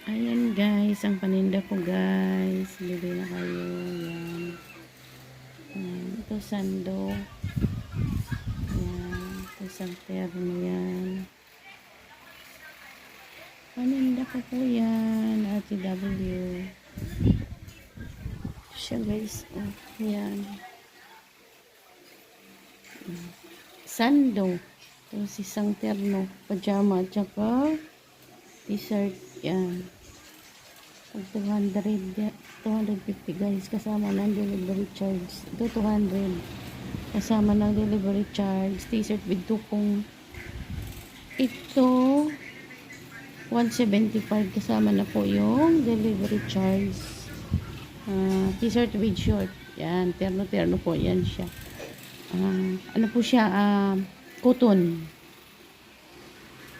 Ayan guys, ang paninda ko guys. Bili na kayo. Yan. Yan. Ito sando. Yan. Ito isang terno yan. Paninda ko po yan. RTW. Siya guys. Oh, yan. Sando. Ito isang terno. Pajama. Tsaka t-shirt. Yan. 250 guys, kasama ng delivery charge. Ito 200 kasama ng delivery charge. T-shirt with tukong. Ito 175 kasama na po yung delivery charge. T-shirt with short. Yan, terno po yan siya. Ano po siya, cotton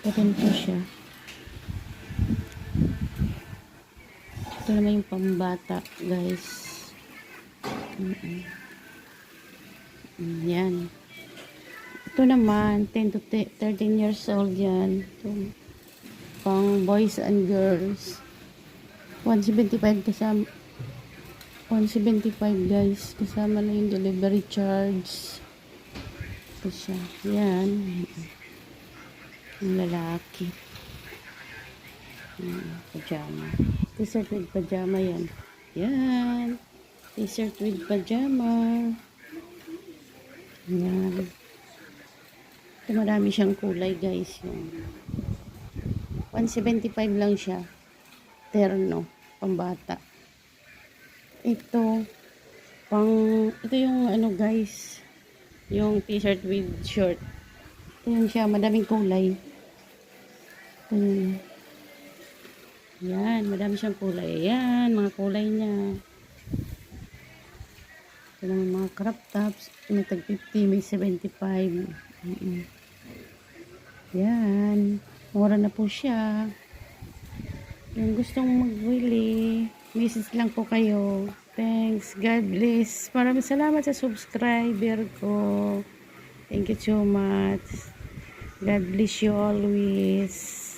po siya. Ito naman yung pambata guys. Yan. Ito naman 10 to 13 years old yan. Ito, pang boys and girls. 175 kasama. 175 guys. Kasama na yung delivery charge. Ito siya. Yan. Yung lalaki. Pajama. T-shirt with pajama yan. Yan. T-shirt with pajama. Yan. Ito marami siyang kulay guys. Yan. 175 lang siya. Terno. Pambata. Ito. Ito yung ano guys. Yung t-shirt with short. Ito yun siya. Madaming kulay. Ito yun. Yan, madami siyang kulay. Yan, mga kulay niya. Ito naman mga crop tops. May tag 50, may 75. Yan. Mura na po siya. Yung gustong magbili, message lang po kayo. Thanks. God bless. Maraming salamat sa subscriber ko. Thank you so much. God bless you always.